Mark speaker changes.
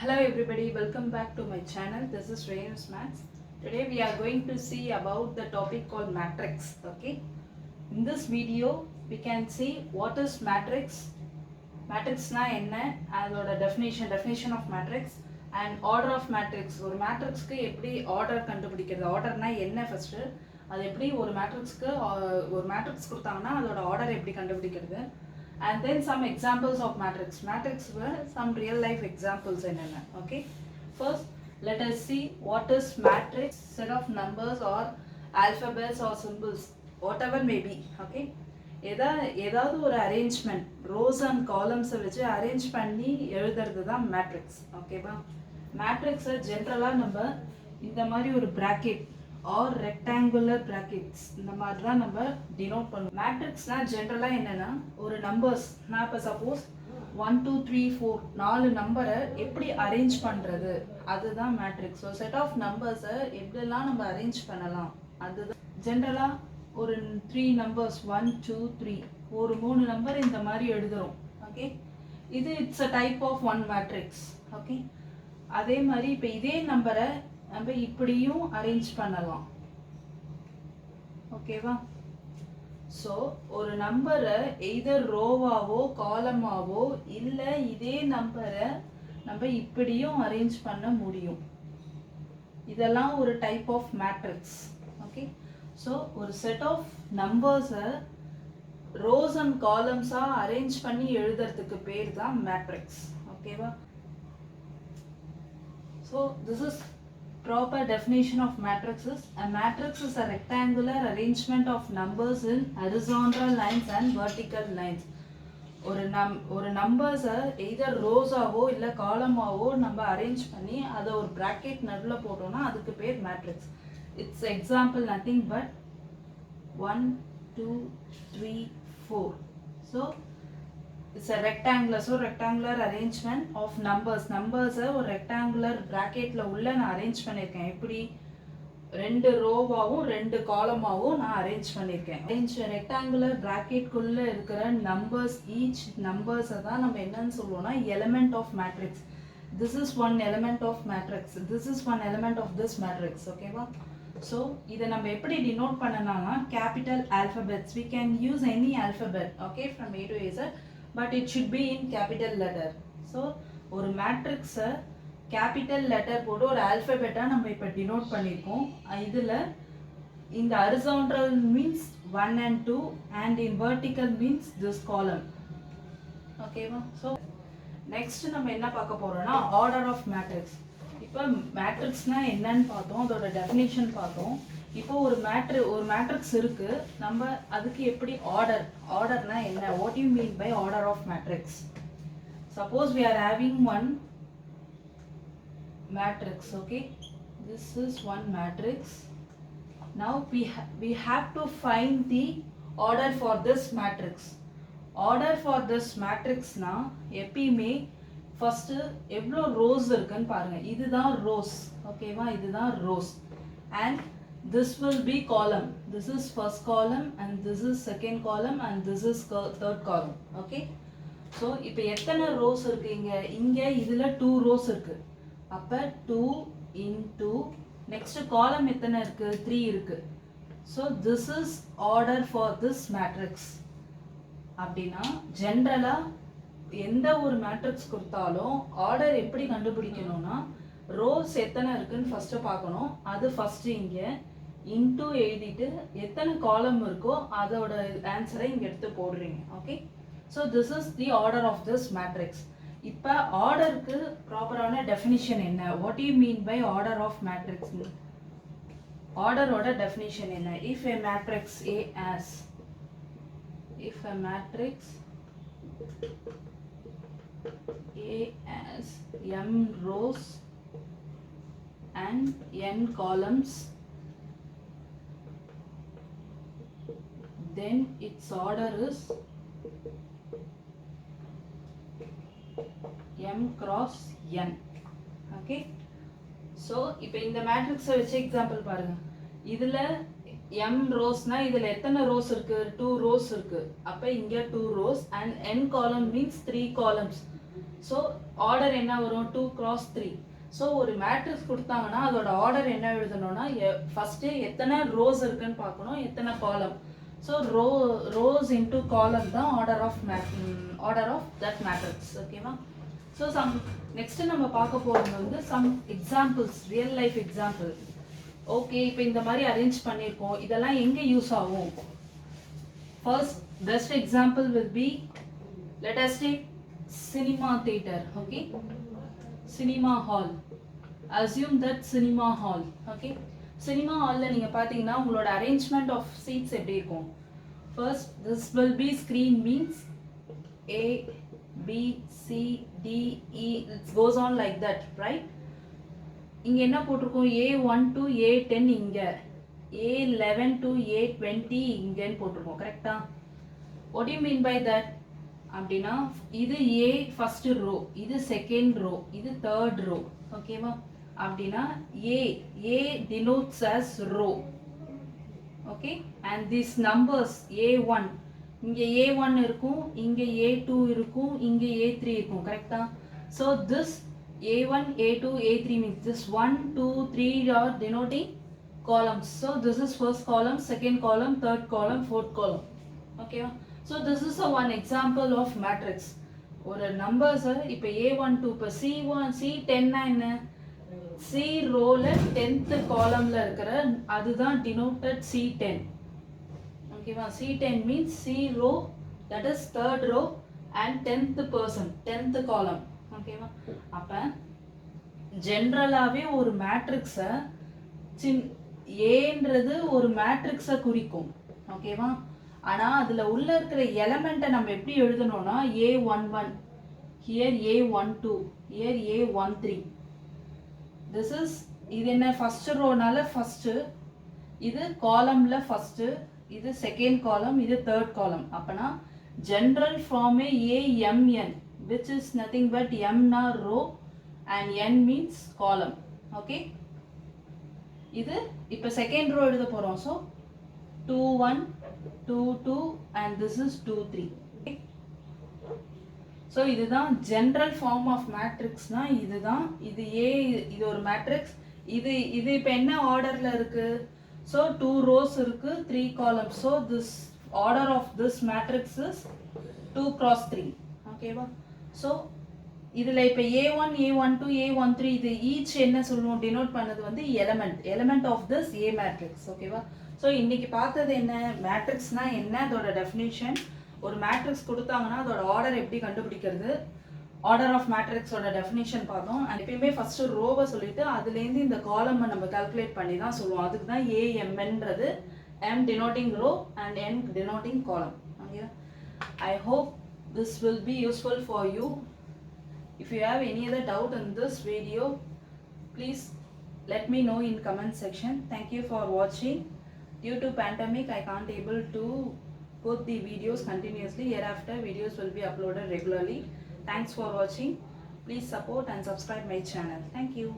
Speaker 1: Hello everybody, welcome back to my channel. This is Reynolds Maths. Today we are going to see about the topic called matrix. Okay. In this video, we can see what is matrix. Matrix na enna, adoda definition of matrix and order of matrix. ஒரு matrixக்கு எப்படி order கண்டுபிடிக்கிறது? Order na என்ன first? அது எப்படி ஒரு matrixக்கு ஒரு matrix கொடுத்தாங்கன்னா அதோட order எப்படி கண்டுபிடிக்கிறது? And then some examples of matrix. Matrix were some real life examples in it. Okay. First, let us see what is matrix. Set of numbers or alphabets or symbols, whatever may be. Okay. ஏதாவது ஒரு arrangement rose and காலம்ஸை வச்சு arrange பண்ணி எழுதுறது தான் matrix. ஓகேவா? மேட்ரிக்ஸை ஜென்ரலாக நம்ம இந்த மாதிரி ஒரு ப்ராக்கெட் ஆர் ரெக்டாங்குலர் ப்ராக்கெட்ஸ் இந்த மாதிரி தான் நம்ம டினோட் பண்ணுவோம். மேட்ரிக்ஸ்னால் ஜென்ரலாக என்னென்னா ஒரு நம்பர்ஸ், நான் இப்போ சப்போஸ் 1 2 3 4 4 நம்பரை எப்படி அரேஞ்ச் பண்ணுறது அதுதான் மேட்ரிக்ஸ். ஸோ செட் ஆஃப் நம்பர்ஸை எப்படிலாம் நம்ம அரேஞ்ச் பண்ணலாம் அதுதான். ஜென்ரலாக ஒரு 3 நம்பர்ஸ் 1 2 3 ஒரு 3 நம்பர் இந்த மாதிரி எழுதுகிறோம். ஓகே, இது it's a type of one matrix. Okay, அதே மாதிரி இப்போ இதே நம்பரை நம்ம இப்படியும் அரேஞ்ச் பண்ணலாம். ஓகேவா? ஸோ ஒரு நம்பரை எய்தர் ரோவாவோ காலமாவோ இல்லை இதே நம்பரை நம்ம இப்படியும் அரேஞ்ச் பண்ண முடியும். இதெல்லாம் ஒரு type of matrix. Okay, so ஒரு செட் ஆஃப் நம்பர்ஸை ரோஸ் அண்ட் காலம்ஸாக அரேஞ்ச் பண்ணி எழுதுறதுக்கு பேர் தான் மேட்ரிக்ஸ். ஓகேவா? So this is proper definition of matrix is a matrix is a rectangular arrangement of numbers in horizontal lines and vertical lines. ஒரு நம்பர்ஸை எய்தர் ரோஸாவோ இல்லை காலமாவோ நம்ம அரேஞ்ச் பண்ணி அதை ஒரு ப்ராக்கெட் நடுவில் போட்டோம்னா அதுக்கு பேர் matrix. It's example nothing but 1 2 3 4. So it's a rectangular arrangement of நம்பர்ஸை ஒரு ரெக்டாங்குலர் ப்ராக்கெட்டில் உள்ள நான் அரேஞ்ச் பண்ணியிருக்கேன். எப்படி 2 ரோவாகவும் 2 காலமாகவும் நான் அரேஞ்ச் பண்ணியிருக்கேன். ரெக்டாங்குலர் ப்ராக்கெட்குள்ளே இருக்கிற நம்பர்ஸ், ஈச் நம்பர்ஸை தான் நம்ம என்னன்னு சொல்லுவோம்னா element of matrix. This is one element of matrix, this is one element of this matrix. ஓகேவா? ஸோ இதை நம்ம எப்படி டினோட் பண்ணலாம்னா capital alphabets. We can use any alphabet, okay, from A to Z, but it should be in capital letter. So ஒரு மேட்ரிக்ஸை capital letter போட்டு ஒரு ஆல்ஃபபெட்டாக நம்ம இப்போ டினோட் பண்ணியிருக்கோம். இதில் இந்த horizontal means 1 and 2 and in vertical means this column. ஓகேவா? ஸோ நெக்ஸ்ட் நம்ம என்ன பார்க்க போகிறோம்னா ஆர்டர் ஆஃப் மேட்ரிக்ஸ். இப்போ மேட்ரிக்ஸ்னால் என்னன்னு பார்த்தோம், அதோட டெஃபினேஷன் பார்த்தோம். இப்போ ஒரு மேட்ரிக்ஸ் இருக்கு, நம்ம அதுக்கு எப்படி ஆர்டர்னா என்ன, what you mean by order of matrix? Suppose we are having one matrix. Okay, this is one matrix. Now we have to find the order for this matrix. Order for this matrix na எப்பயுமே first எவ்வளோ rose இருக்குன்னு பாருங்க. இதுதான் rose. ஓகேவா? இதுதான் rose. and this will be column. This is first column and this is second column and this is third column. Okay, so இப்போ எத்தனை rose இருக்கு இங்க இதுல 2 ரோஸ் இருக்கு. அப்ப 2 into next column எத்தனை இருக்கு? 3 இருக்கு. so this is order for this matrix. அப்படின்னா ஜெனரலா எந்த ஒரு மேட்ரிக்ஸ் கொடுத்தாலும் ஆர்டர் எப்படி கண்டுபிடிக்கணும்னா ரோஸ் எத்தனை இருக்குன்னு ஃபர்ஸ்ட் பார்க்கணும். அது ஃபர்ஸ்ட் இங்கே இன்டூ எழுதிட்டு எத்தனை காலம் இருக்கோ அதோட ஆன்சரை இங்கே எடுத்து போடுறீங்க. Okay, so this is the order of this matrix. இப்போ ஆர்டருக்கு ப்ராப்பரான டெஃபினிஷன் என்ன, what you mean by order of matrix? ஆர்டரோட டெஃபினிஷன் என்ன? If a matrix A as, if a matrix A as m rows and n columns, then its order is m cross n. Okay, so இப்போ இந்த மேட்ரிக்ஸை வச்சு example பாருங்க. இதுல m ரோஸ்னா இதுல எத்தனை ரோஸ் இருக்கு? 2 ரோஸ் இருக்கு. அப்ப இங்க 2 rose and n column means 3 columns. So order என்ன வரும் 2 cross 3. ஸோ ஒரு மேட்ரிக்ஸ் கொடுத்தாங்கன்னா அதோட ஆர்டர் என்ன எழுதணும்னா ஃபஸ்ட்டு எத்தனை ரோஸ் இருக்குன்னு பார்க்கணும், எத்தனை காலம். ஸோ ரோஸ் இன்டூ காலம் தான் ஆர்டர் ஆஃப் தட் மேட்ரிக்ஸ். ஓகேவா? ஸோ நெக்ஸ்ட் நம்ம பார்க்க போகிறது வந்து some examples, real life example. Okay, இப்போ இந்த மாதிரி அரேஞ்ச் பண்ணியிருக்கோம், இதெல்லாம் எங்கே யூஸ் ஆகும்? First best example will be, let us take cinema theater. Okay, cinema hall. Assume that cinema hall. Okay, cinema hall la neenga pathina ungaloda arrangement of seats eppadi irukum. First, this will be screen, means A, B, C, D, E, it goes on like that, right? இங்க என்ன போட்டிருக்கோம், A1 to A10 இங்க, A11 to A20 இங்கன்னு போட்டிருக்கோம். கரெக்டா? What do you mean by that? அப்படின்னா இது A first row, இது செகண்ட் ரோ, இது தேர்ட் ரோ. ஓகேவா? அப்படின்னா A denotes as row. Okay, and these numbers A1, இங்க A1 இருக்கும், இங்க A2 இருக்கும், இங்க A3 இருக்கும். கரெக்டா? So this A1, A2, A3 means this 1, 2, 3 are denoting columns. So this is first column, second column, third column, fourth column. Okay, so this is a one example of matrix. ஒரு numbers இப்போ A12, இப்போ C10 என்ன, C ரோல 10th columnல இருக்கிற அதுதான் denoted C10. ஓகேவா? C10 means C row, that is third row and 10th person, 10th column. ஓகேவா? அப்ப ஜெனரலாவே ஒரு மேட்ரிக்ஸை ஏன்றது ஒரு மேட்ரிக்ஸை குறிக்கும். ஓகேவா? ஆனா அதுல உள்ள இருக்கிற எலிமெண்ட்டை நம்ம எப்படி எழுதணும்னா A11, here A12, here A13. this is, இது என்ன ஃபர்ஸ்ட் ரோனால ஃபர்ஸ்ட், இது காலம்ல ஃபர்ஸ்ட், இது செகண்ட் காலம், இது தேர்ட் காலம். அப்பனா general ஃபார்மே AMN, which is nothing but M na row and N means column. Okay, இது இப்போ செகண்ட் ரோ எழுத போறோம். So 2 1 2 2 and this is 2 3. okay, so இதுதான் ஜெனரல் ஃபார்ம் ஆஃப் மேட்ரிக்ஸ்னா இதுதான். இது A, இது ஒரு மேட்ரிக்ஸ். இது இப்போ என்ன ஆர்டர்ல இருக்கு? ஸோ 2 rows இருக்கு, 3 columns. So this order of this matrix is 2 cross 3. ஓகேவா? ஸோ இதில் இப்போ A1, A12, A13 இது ஈச் என்ன சொல்லுவோம், டினோட் பண்ணது வந்து element of this A matrix. ஓகேவா? ஸோ இன்னைக்கு பார்த்தது என்ன, மேட்ரிக்ஸ்னா என்ன, அதோட டெஃபினிஷன், ஒரு மேட்ரிக்ஸ் கொடுத்தாங்கன்னா அதோட ஆர்டர் எப்படி கண்டுபிடிக்கிறது, ஆர்டர் ஆஃப் மேட்ரிக்ஸோட டெஃபினிஷன் பார்த்தோம். அண்ட் எப்பயுமே ஃபர்ஸ்ட் ரோவை சொல்லிட்டு அதுலேருந்து இந்த காலமை நம்ம கால்குலேட் பண்ணி தான் சொல்லுவோம். அதுக்கு தான் AMNன்றது, M denoting row and N denoting column. Okay, I hope this will be useful for you. If you have any other doubt in this video, please let me know in comment section. Thank you for watching. Due to pandemic, I can't able to put the videos continuously. Hereafter, videos will be uploaded regularly. Thanks for watching. Please support and subscribe my channel. Thank you.